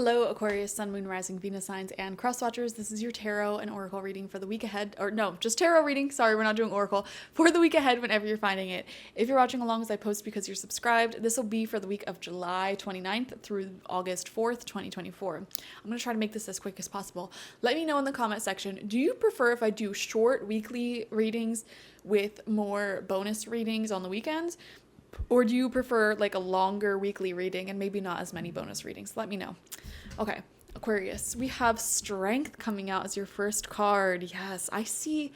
Hello, Aquarius, Sun, Moon, Rising, Venus signs, and cross watchers. This is your tarot and oracle reading for the week ahead. Or no, just tarot reading. Sorry, we're not doing oracle. For the week ahead whenever you're finding it. If you're watching along as I post because you're subscribed, this will be for the week of July 29th through August 4th, 2024. I'm going to try to make this as quick as possible. Let me know in the comment section, do you prefer if I do short weekly readings with more bonus readings on the weekends? Or do you prefer like a longer weekly reading and maybe not as many bonus readings? Let me know. Okay, Aquarius, we have Strength coming out as your first card. Yes, I see.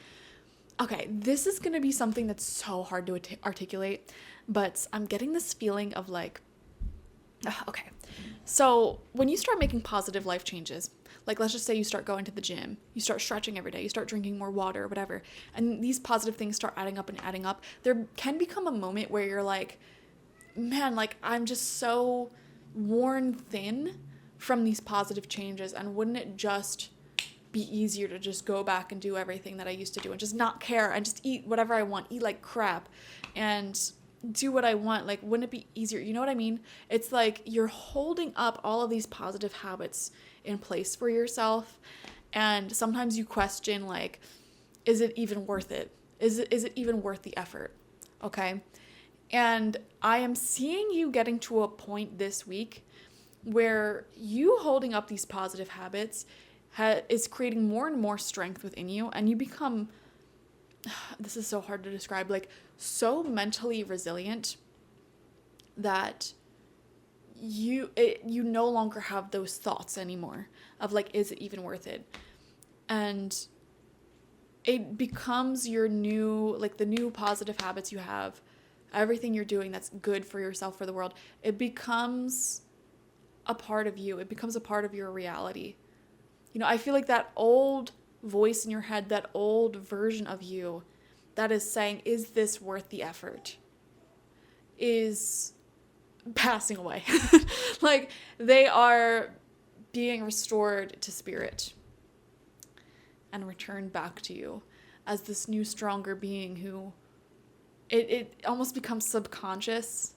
Okay, this is going to be something that's so hard to articulate, but I'm getting this feeling of like, okay. So when you start making positive life changes, like let's just say you start going to the gym, you start stretching every day, you start drinking more water, whatever, and these positive things start adding up, there can become a moment where you're like, man, like I'm just so worn thin from these positive changes, and wouldn't it just be easier to just go back and do everything that I used to do and just not care and just eat whatever I want, eat like crap and do what I want? Like, wouldn't it be easier? You know what I mean? It's like you're holding up all of these positive habits in place for yourself, and sometimes you question, like, is it even worth it? Is it even worth the effort? Okay. And I am seeing you getting to a point this week where you holding up these positive habits is creating more and more strength within you, and you become, this is so hard to describe, like so mentally resilient that you no longer have those thoughts anymore of like, is it even worth it? And it becomes your new, like the new positive habits you have, everything you're doing that's good for yourself, for the world, it becomes a part of you. It becomes a part of your reality. You know, I feel like that old voice in your head, that old version of you that is saying, is this worth the effort, is passing away. Like, they are being restored to spirit and returned back to you as this new, stronger being who it almost becomes subconscious.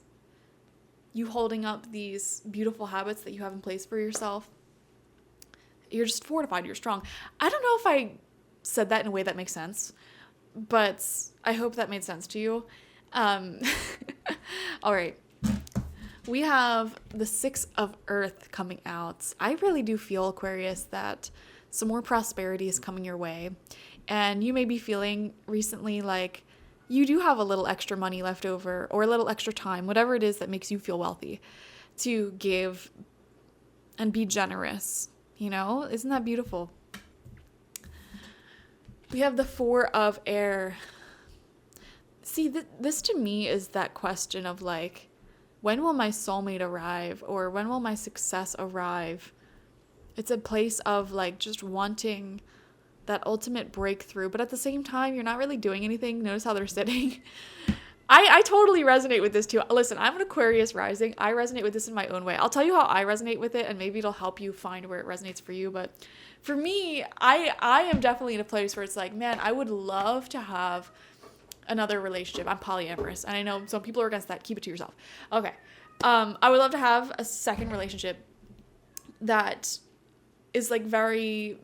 You holding up these beautiful habits that you have in place for yourself. You're just fortified. You're strong. I don't know if I said that in a way that makes sense, but I hope that made sense to you. All right. We have the Six of Earth coming out. I really do feel, Aquarius, that some more prosperity is coming your way. And you may be feeling recently like you do have a little extra money left over, or a little extra time, whatever it is that makes you feel wealthy, to give and be generous. You know, isn't that beautiful? We have the Four of Air. See, this to me is that question of like, when will my soulmate arrive? Or when will my success arrive? It's a place of like just wanting that ultimate breakthrough, but at the same time, you're not really doing anything. Notice how they're sitting. I totally resonate with this too. Listen, I'm an Aquarius rising. I resonate with this in my own way. I'll tell you how I resonate with it, and maybe it'll help you find where it resonates for you. But for me, I am definitely in a place where it's like, man, I would love to have another relationship. I'm polyamorous, and I know some people are against that. Keep it to yourself. Okay. I would love to have a second relationship that is like very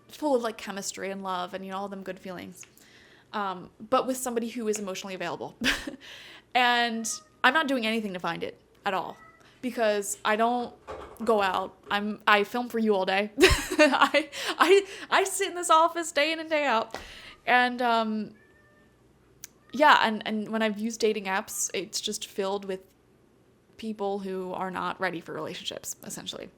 full of like chemistry and love and, you know, all them good feelings. But with somebody who is emotionally available. And I'm not doing anything to find it at all, because I don't go out. I film for you all day. I sit in this office day in and day out. And yeah, and when I've used dating apps, it's just filled with people who are not ready for relationships, essentially.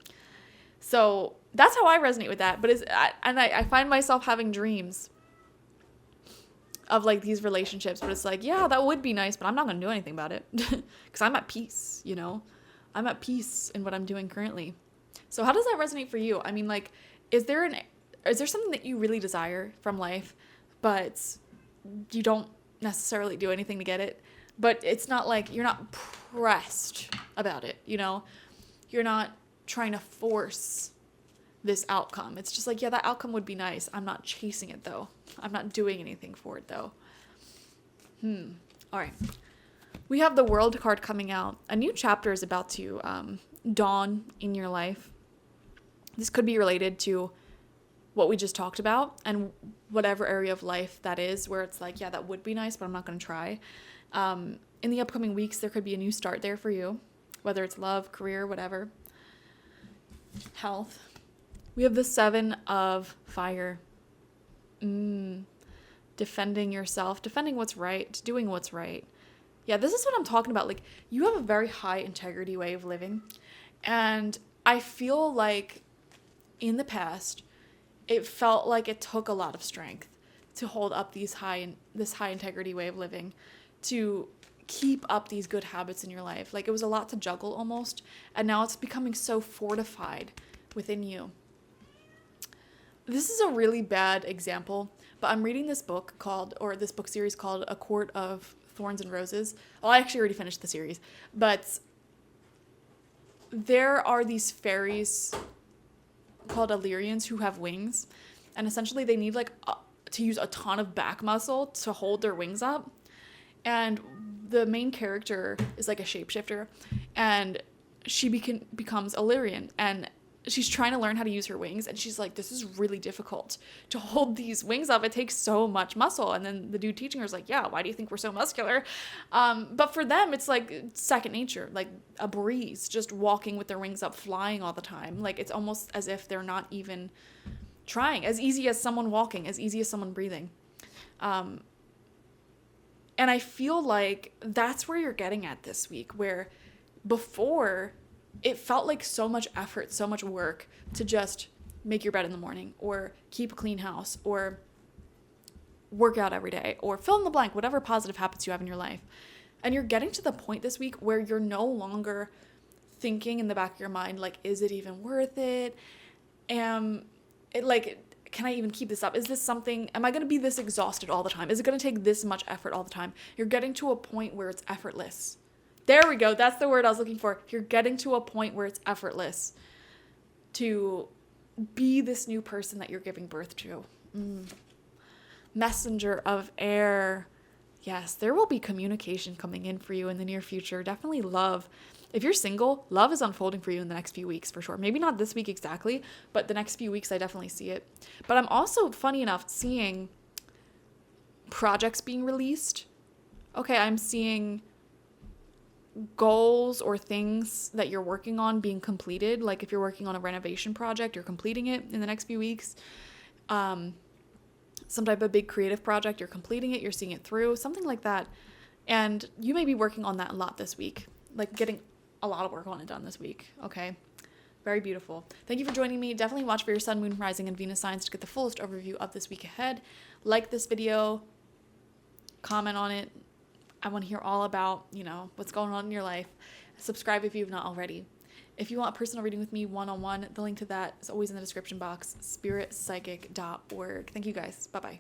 So that's how I resonate with that. But I find myself having dreams of like these relationships, but it's like, yeah, that would be nice, but I'm not going to do anything about it because I'm at peace, you know, I'm at peace in what I'm doing currently. So how does that resonate for you? I mean, like, is there something that you really desire from life, but you don't necessarily do anything to get it? But it's not like you're not pressed about it, you know, you're not trying to force this outcome. It's just like, yeah, that outcome would be nice. I'm not chasing it though. I'm not doing anything for it though. All right. We have the World card coming out. A new chapter is about to dawn in your life. This could be related to what we just talked about and whatever area of life that is where it's like, yeah, that would be nice, but I'm not going to try. In the upcoming weeks, there could be a new start there for you, whether it's love, career, whatever. Health. We have the 7 of fire. Defending yourself, defending what's right, doing what's right. Yeah, this is what I'm talking about. Like, you have a very high integrity way of living. And I feel like in the past, it felt like it took a lot of strength to hold up this high integrity way of living, to keep up these good habits in your life. Like, it was a lot to juggle almost, and now it's becoming so fortified within you. This is a really bad example, but I'm reading this book this book series called A Court of Thorns and Roses. Oh, I actually already finished the series, but there are these fairies called Illyrians who have wings, and essentially they need to use a ton of back muscle to hold their wings up. And the main character is like a shapeshifter, and she becomes Illyrian, and she's trying to learn how to use her wings, and she's like, this is really difficult to hold these wings up. It takes so much muscle. And then the dude teaching her is like, yeah, why do you think we're so muscular? But for them, it's like second nature, like a breeze, just walking with their wings up, flying all the time. Like, it's almost as if they're not even trying. As easy as someone walking, as easy as someone breathing. And I feel like that's where you're getting at this week, where before it felt like so much effort, so much work to just make your bed in the morning, or keep a clean house, or work out every day, or fill in the blank, whatever positive habits you have in your life. And you're getting to the point this week where you're no longer thinking in the back of your mind, like, is it even worth it? Can I even keep this up? Is this something, am I going to be this exhausted all the time? Is it going to take this much effort all the time? You're getting to a point where it's effortless. There we go. That's the word I was looking for. You're getting to a point where it's effortless to be this new person that you're giving birth to. Messenger of air. Yes, there will be communication coming in for you in the near future. Definitely love. If you're single, love is unfolding for you in the next few weeks for sure. Maybe not this week exactly, but the next few weeks I definitely see it. But I'm also, funny enough, seeing projects being released. Okay, I'm seeing goals or things that you're working on being completed. Like, if you're working on a renovation project, you're completing it in the next few weeks. Some type of big creative project, you're completing it, you're seeing it through, something like that. And you may be working on that a lot this week, like getting a lot of work on it done this week. Okay, very beautiful. Thank you for joining me. Definitely watch for your sun, moon, rising, and Venus signs to get the fullest overview of this week ahead. Like this video, comment on it. I want to hear all about, what's going on in your life. Subscribe if you've not already. If you want a personal reading with me one-on-one, the link to that is always in the description box, spiritpsychic.org. Thank you guys. Bye-bye.